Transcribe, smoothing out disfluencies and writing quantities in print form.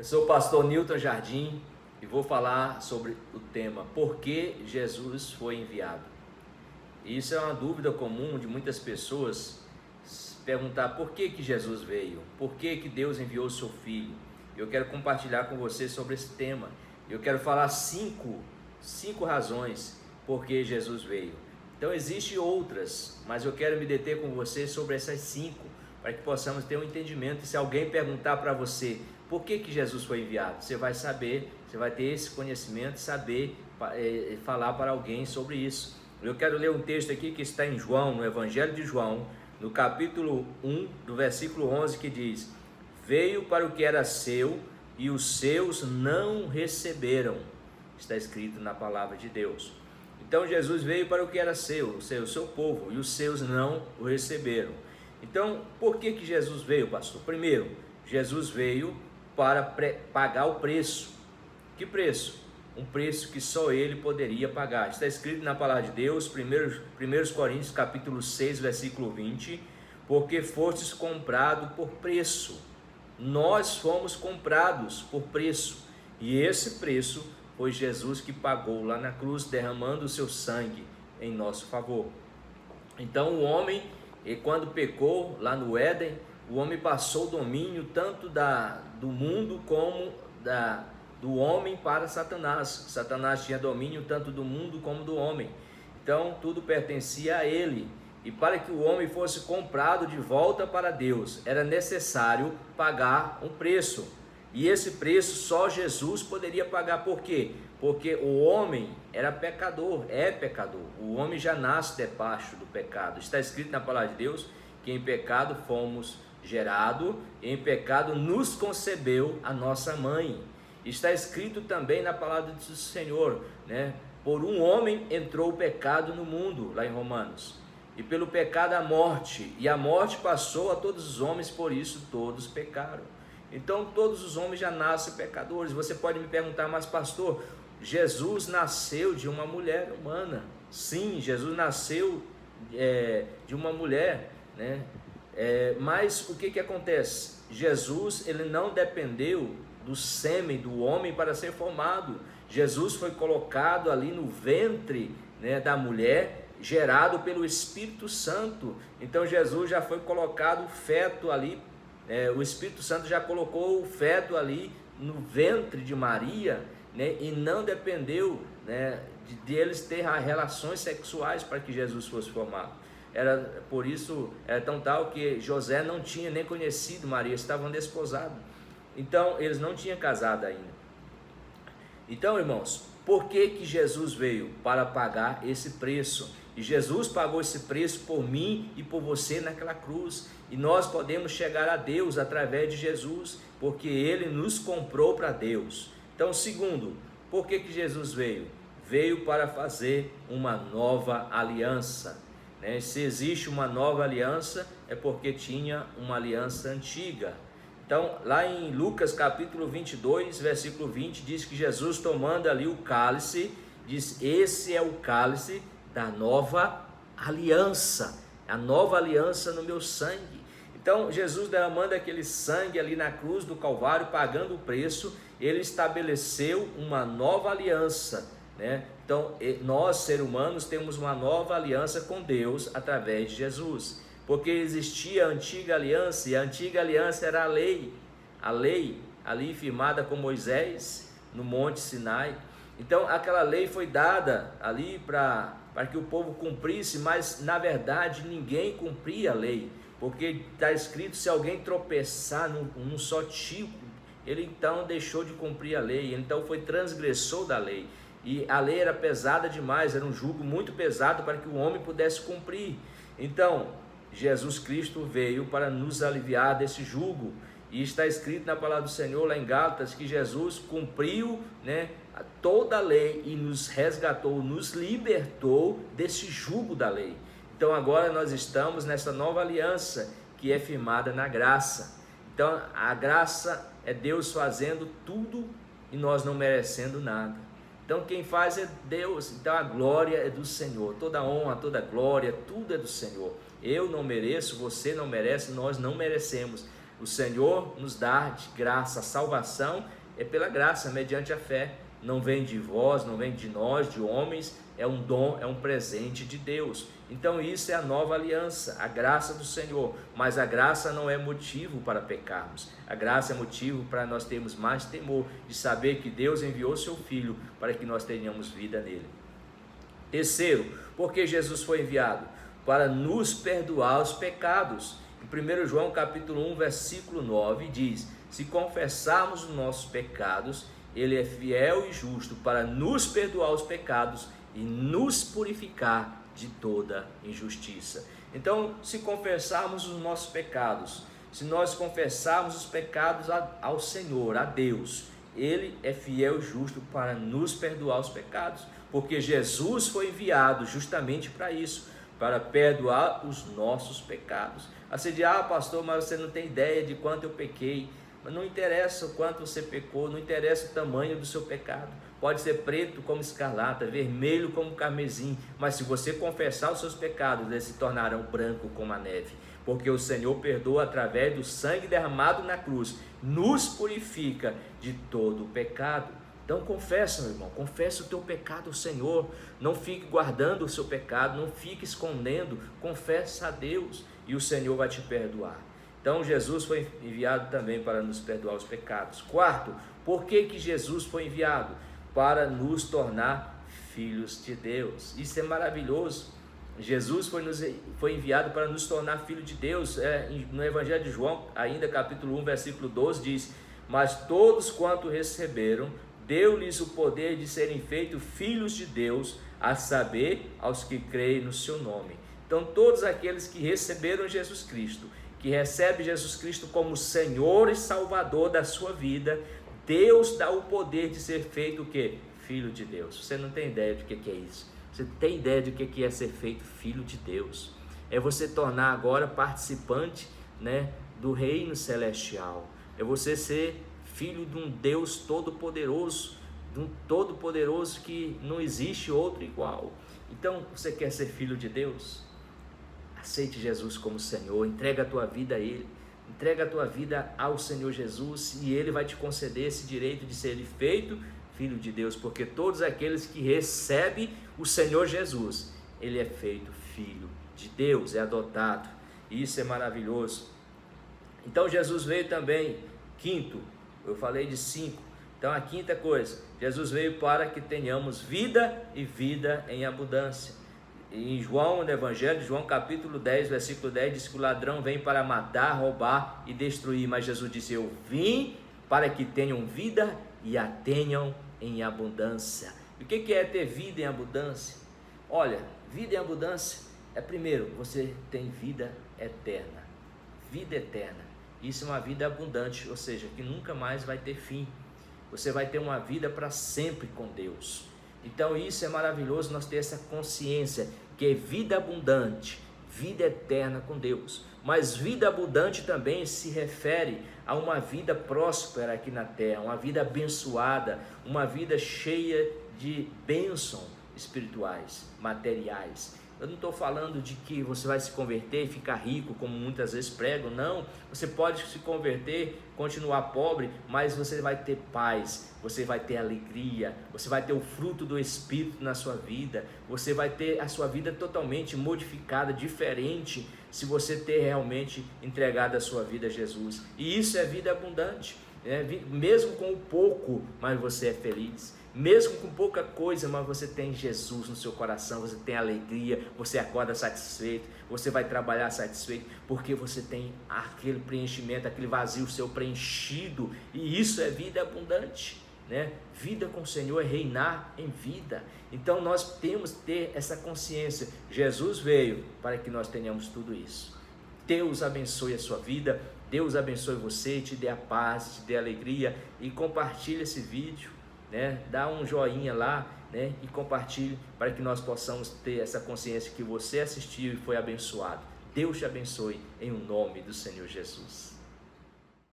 Eu sou o pastor Newton Jardim e vou falar sobre o tema Por que Jesus foi enviado? Isso é uma dúvida comum de muitas pessoas, perguntar por que Jesus veio, por que Deus enviou o seu Filho. Eu quero compartilhar com você sobre esse tema. Eu quero falar cinco razões por que Jesus veio. Então existem outras, mas eu quero me deter com você sobre essas 5, para que possamos ter um entendimento. E se alguém perguntar para você por que Jesus foi enviado, você vai saber, você vai ter esse conhecimento, saber falar para alguém sobre isso. Eu quero ler um texto aqui que está em João, no Evangelho de João, no capítulo 1, do versículo 11, que diz: veio para o que era seu e os seus não receberam. Está escrito na palavra de Deus. Então Jesus veio para o que era seu, o seu povo, e os seus não o receberam. Então, por que Jesus veio, pastor? Primeiro, Jesus veio para pagar o preço. Que preço? Um preço que só ele poderia pagar. Está escrito na palavra de Deus, 1 Coríntios capítulo 6, versículo 20, porque fostes comprado por preço. Nós fomos comprados por preço, e esse preço foi Jesus que pagou lá na cruz, derramando o seu sangue em nosso favor. Então o homem, quando pecou lá no Éden, o homem passou o domínio tanto do mundo como do homem para Satanás. Satanás tinha domínio tanto do mundo como do homem. Então tudo pertencia a ele. E para que o homem fosse comprado de volta para Deus, era necessário pagar um preço. E esse preço só Jesus poderia pagar. Por quê? Porque o homem era pecador, é pecador. O homem já nasce debaixo do pecado. Está escrito na palavra de Deus que em pecado fomos gerados, em pecado nos concebeu a nossa mãe. Está escrito também na palavra do Senhor, né? Por um homem entrou o pecado no mundo, lá em Romanos, e pelo pecado a morte, e a morte passou a todos os homens, por isso todos pecaram. Então todos os homens já nascem pecadores. Você pode me perguntar, mas pastor, Jesus nasceu de uma mulher humana? Sim, Jesus nasceu de uma mulher, né? Mas o que acontece? Jesus, ele não dependeu do sêmen do homem para ser formado. Jesus foi colocado ali no ventre, né, da mulher, gerado pelo Espírito Santo. Então Jesus já foi colocado, o feto ali, o Espírito Santo já colocou o feto ali no ventre de Maria, né, e não dependeu, né, de eles ter relações sexuais para que Jesus fosse formado. Por isso era tão tal que José não tinha nem conhecido Maria, estavam desposados. Então eles não tinham casado ainda. Então, irmãos, por que Jesus veio? Para pagar esse preço. E Jesus pagou esse preço por mim e por você naquela cruz. E nós podemos chegar a Deus através de Jesus, porque Ele nos comprou para Deus. Então, segundo, por que Jesus veio? Veio para fazer uma nova aliança, né? Se existe uma nova aliança, é porque tinha uma aliança antiga. Então, lá em Lucas capítulo 22, versículo 20, diz que Jesus, tomando ali o cálice, diz: esse é o cálice da nova aliança, a nova aliança no meu sangue. Então Jesus, derramando aquele sangue ali na cruz do Calvário, pagando o preço, ele estabeleceu uma nova aliança, né? Então nós, seres humanos, temos uma nova aliança com Deus através de Jesus, porque existia a antiga aliança, e a antiga aliança era a lei ali firmada com Moisés no Monte Sinai. Então aquela lei foi dada ali para que o povo cumprisse, mas na verdade ninguém cumpria a lei, porque está escrito: se alguém tropeçar num só tipo, ele então deixou de cumprir a lei, então foi transgressor da lei, e a lei era pesada demais, era um jugo muito pesado para que o homem pudesse cumprir. Então Jesus Cristo veio para nos aliviar desse jugo, e está escrito na palavra do Senhor lá em Gálatas que Jesus cumpriu, né, toda a lei e nos resgatou, nos libertou desse jugo da lei. Então agora nós estamos nessa nova aliança que é firmada na graça. Então a graça é Deus fazendo tudo e nós não merecendo nada. Então quem faz é Deus. Então a glória é do Senhor, toda honra, toda glória, tudo é do Senhor. Eu não mereço, você não merece, nós não merecemos. O Senhor nos dá de graça a salvação, é pela graça, mediante a fé. Não vem de vós, não vem de nós, de homens, é um dom, é um presente de Deus. Então isso é a nova aliança, a graça do Senhor. Mas a graça não é motivo para pecarmos. A graça é motivo para nós termos mais temor, de saber que Deus enviou seu Filho para que nós tenhamos vida nele. Terceiro, porque Jesus foi enviado? Para nos perdoar os pecados. Em 1 João capítulo 1, versículo 9 diz: se confessarmos os nossos pecados, Ele é fiel e justo para nos perdoar os pecados e nos purificar de toda injustiça. Então, se confessarmos os nossos pecados, se nós confessarmos os pecados ao Senhor, a Deus, Ele é fiel e justo para nos perdoar os pecados, porque Jesus foi enviado justamente para isso, para perdoar os nossos pecados. Você diz: pastor, mas você não tem ideia de quanto eu pequei. Mas não interessa o quanto você pecou, não interessa o tamanho do seu pecado. Pode ser preto como escarlata, vermelho como carmesim, mas se você confessar os seus pecados, eles se tornarão branco como a neve, porque o Senhor perdoa através do sangue derramado na cruz, nos purifica de todo o pecado. Então confessa, meu irmão, confessa o teu pecado ao Senhor, não fique guardando o seu pecado, não fique escondendo, confessa a Deus e o Senhor vai te perdoar. Então Jesus foi enviado também para nos perdoar os pecados. Quarto, por que Jesus foi enviado? Para nos tornar filhos de Deus. Isso é maravilhoso. Jesus foi enviado para nos tornar filhos de Deus. No Evangelho de João, ainda capítulo 1, versículo 12, diz: mas todos quanto receberam, deu-lhes o poder de serem feitos filhos de Deus, a saber, aos que creem no seu nome. Então todos aqueles que receberam Jesus Cristo, que recebe Jesus Cristo como Senhor e Salvador da sua vida, Deus dá o poder de ser feito o quê? Filho de Deus. Você não tem ideia do que é isso. Você tem ideia do que é ser feito filho de Deus? É você tornar agora participante, do reino celestial. É você ser filho de um Deus todo-poderoso, de um todo-poderoso que não existe outro igual. Então, você quer ser filho de Deus? Aceite Jesus como Senhor, entrega a tua vida a Ele, entrega a tua vida ao Senhor Jesus e Ele vai te conceder esse direito de ser feito filho de Deus, porque todos aqueles que recebem o Senhor Jesus, Ele é feito filho de Deus, é adotado, e isso é maravilhoso. Então Jesus veio também, quinto, eu falei de 5, então a quinta coisa, Jesus veio para que tenhamos vida e vida em abundância. Em João, no Evangelho de João capítulo 10, versículo 10, diz que o ladrão vem para matar, roubar e destruir, mas Jesus disse: eu vim para que tenham vida e a tenham em abundância. E o que é ter vida em abundância? Olha, vida em abundância é, primeiro, você tem vida eterna, vida eterna, isso é uma vida abundante, ou seja, que nunca mais vai ter fim, você vai ter uma vida para sempre com Deus. Então isso é maravilhoso, nós ter essa consciência que é vida abundante, vida eterna com Deus. Mas vida abundante também se refere a uma vida próspera aqui na terra, uma vida abençoada, uma vida cheia de bênçãos espirituais, materiais. Eu não estou falando de que você vai se converter e ficar rico, como muitas vezes pregam, não. Você pode se converter, continuar pobre, mas você vai ter paz, você vai ter alegria, você vai ter o fruto do Espírito na sua vida, você vai ter a sua vida totalmente modificada, diferente, se você ter realmente entregado a sua vida a Jesus. E isso é vida abundante, mesmo com o pouco, mas você é feliz. Mesmo com pouca coisa, mas você tem Jesus no seu coração, você tem alegria, você acorda satisfeito, você vai trabalhar satisfeito, porque você tem aquele preenchimento, aquele vazio seu preenchido, e isso é vida abundante, Vida com o Senhor é reinar em vida. Então nós temos que ter essa consciência, Jesus veio para que nós tenhamos tudo isso. Deus abençoe a sua vida, Deus abençoe você, te dê a paz, te dê a alegria, e compartilhe esse vídeo, dá um joinha lá, e compartilhe para que nós possamos ter essa consciência que você assistiu e foi abençoado. Deus te abençoe em nome do Senhor Jesus.